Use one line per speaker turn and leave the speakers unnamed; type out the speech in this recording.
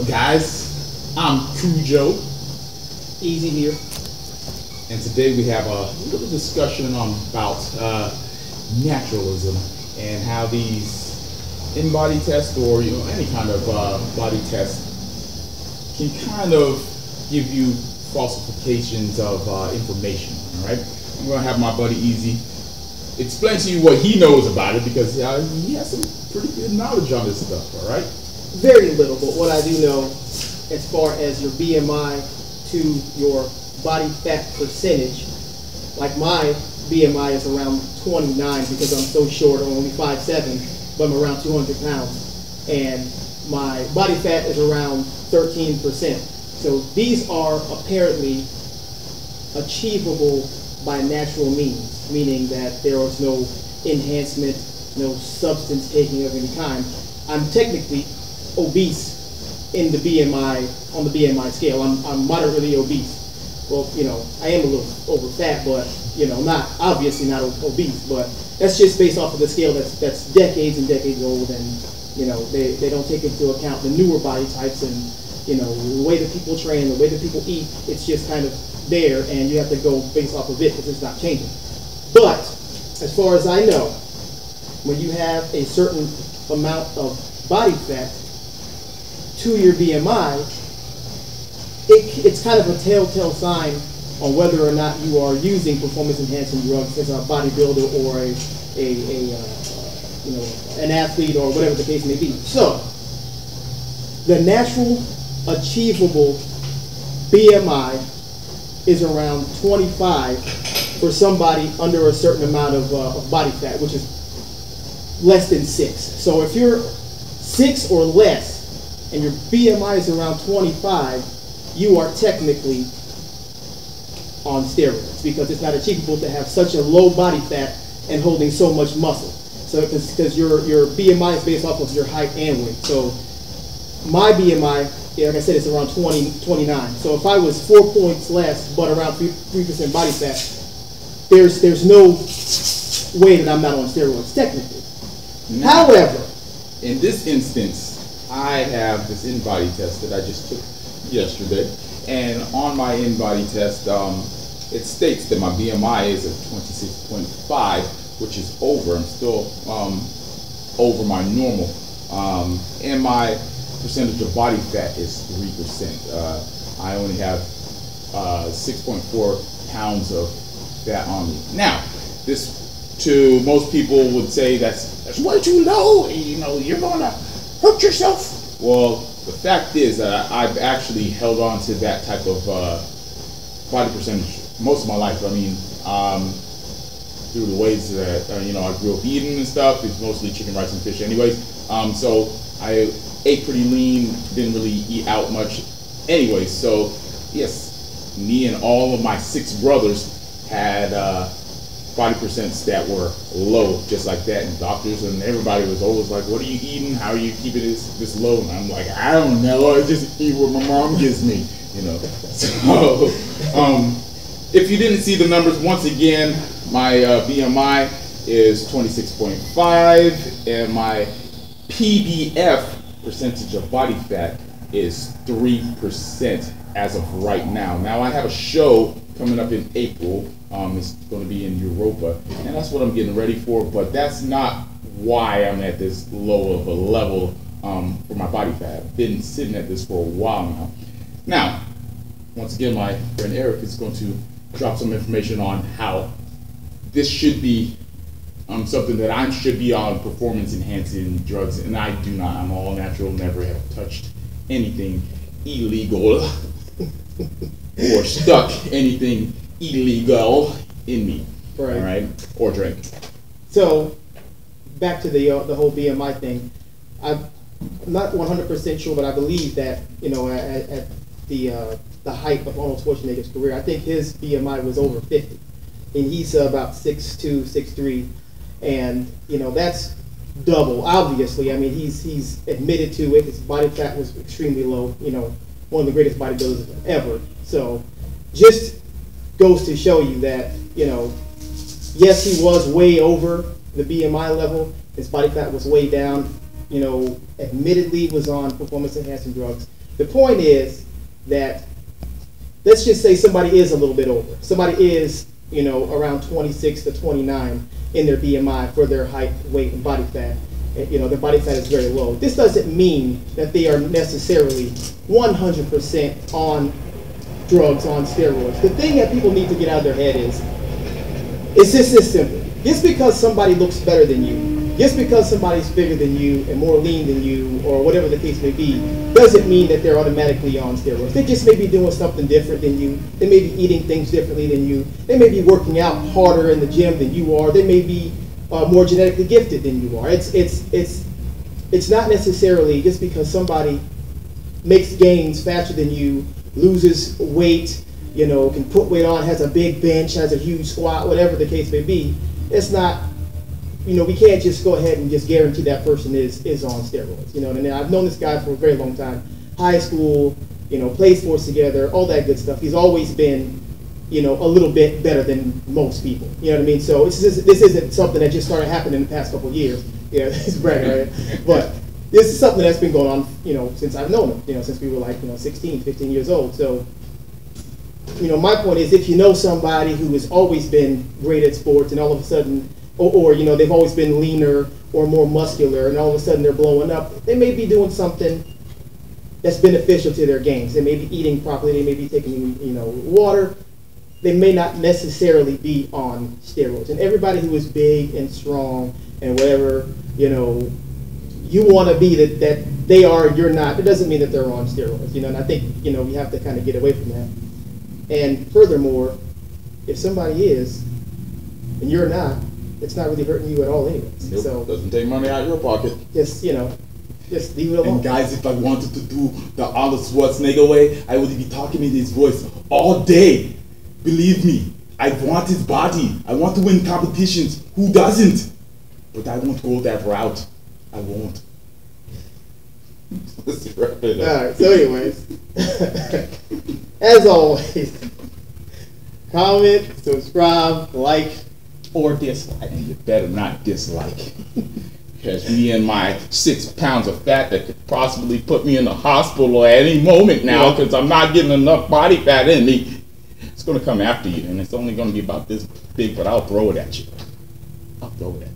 up, guys? I'm Kujo,
Easy here.
and today we have a little discussion on about naturalism and how these in-body tests or any kind of body test can kind of give you falsifications of information. All right, I'm gonna have my buddy Easy explain to you what he knows about it because he has some pretty good knowledge on this stuff. All right.
Very little, but what I do know as far as your BMI to your body fat percentage, like my BMI is around 29 because I'm so short, I'm only 5'7", but I'm around 200 pounds. And my body fat is around 13%. So these are apparently achievable by natural means, meaning that there is no enhancement, no substance taking of any kind. I'm technically obese in the BMI, on the BMI scale. I'm moderately obese. Well, I am a little over fat, but not obviously not obese, but that's just based off of the scale that's decades and decades old, and they don't take into account the newer body types and the way that people train, the way that people eat. It's just kind of there, and you have to go based off of it because it's not changing. But as far as I know, when you have a certain amount of body fat to your BMI, it's kind of a telltale sign on whether or not you are using performance-enhancing drugs as a bodybuilder or an athlete or whatever the case may be. So, the natural achievable BMI is around 25 for somebody under a certain amount of body fat, which is less than 6. So if you're 6 or less and your BMI is around 25, you are technically on steroids because it's not achievable to have such a low body fat and holding so much muscle. So because your BMI is based off of your height and weight. So my BMI, like I said, it's around 29. So if I was 4 points less but around 3% body fat, there's no way that I'm not on steroids technically.
Now,
however,
in this instance, I have this in-body test that I just took yesterday, and on my in-body test, it states that my BMI is at 26.5, which is over. I'm still over my normal, and my percentage of body fat is 3%. I only have 6.4 pounds of fat on me. Now, this to most people would say that's way too low. You're gonna hurt yourself. Well, the fact is that I've actually held on to that type of body percentage most of my life. I mean, through the ways that I grew up eating and stuff. It's mostly chicken, rice, and fish, anyways. So I ate pretty lean, didn't really eat out much, anyways. So yes, me and all of my 6 brothers had body percents that were low, just like that, and doctors and everybody was always like, what are you eating? How are you keeping this low? And I'm like, I don't know, I just eat what my mom gives me, So, if you didn't see the numbers, once again, my BMI is 26.5, and my PBF, percentage of body fat, is 3% as of right now. Now, I have a show coming up in April. It's going to be in Europa, and that's what I'm getting ready for, but that's not why I'm at this low of a level for my body fat. I've been sitting at this for a while now. Now, once again, my friend Eric is going to drop some information on how this should be something that I should be on performance-enhancing drugs, and I do not. I'm all natural, never have touched anything illegal or stuck anything illegal in me,
right.
All right, or drink.
So back to the whole BMI thing. I'm not 100% sure, but I believe that at the height of Arnold Schwarzenegger's career, I think his BMI was over 50, and he's about 6'2", 6'3", and that's double. Obviously, I mean he's admitted to it. His body fat was extremely low. One of the greatest bodybuilders ever. So just goes to show you that, yes, he was way over the BMI level. His body fat was way down. Admittedly was on performance enhancing drugs, The point is that, let's just say somebody is a little bit over. Somebody is, around 26 to 29 in their BMI for their height, weight, and body fat. Their body fat is very low. This doesn't mean that they are necessarily 100% on drugs, on steroids. The thing that people need to get out of their head is, it's just this simple. Just because somebody looks better than you, just because somebody's bigger than you and more lean than you, or whatever the case may be, doesn't mean that they're automatically on steroids. They just may be doing something different than you. They may be eating things differently than you. They may be working out harder in the gym than you are. They may be more genetically gifted than you are. It's not necessarily just because somebody makes gains faster than you, loses weight, can put weight on, has a big bench, has a huge squat, whatever the case may be. It's not, we can't just go ahead and just guarantee that person is on steroids. And I've known this guy for a very long time. High school, played sports together, all that good stuff. He's always been, a little bit better than most people. You know what I mean? So this isn't something that just started happening in the past couple of years. Yeah, it's bragging, right? But this is something that's been going on, since I've known him, since we were like, 16, 15 years old. So, my point is, if you know somebody who has always been great at sports and all of a sudden, or they've always been leaner or more muscular and all of a sudden they're blowing up, they may be doing something that's beneficial to their gains. They may be eating properly, they may be taking, water. They may not necessarily be on steroids. And everybody who is big and strong and whatever, you want to be that they are, you're not. It doesn't mean that they're on steroids, and I think, we have to kind of get away from that. And furthermore, if somebody is, and you're not, it's not really hurting you at all anyways.
Nope.
So
doesn't take money out of your pocket.
Just, just leave it alone.
And guys, if I wanted to do the Arnold Schwarzenegger way, I would be talking in his voice all day. Believe me, I want his body. I want to win competitions. Who doesn't? But I won't go that route. I won't. Let's wrap it up.
All right, so anyways, as always, comment, subscribe, like, or dislike.
And you better not dislike. Because me and my 6 pounds of fat that could possibly put me in the hospital at any moment now because I'm not getting enough body fat in me. It's going to come after you, and it's only going to be about this big, but I'll throw it at you. I'll throw it at you.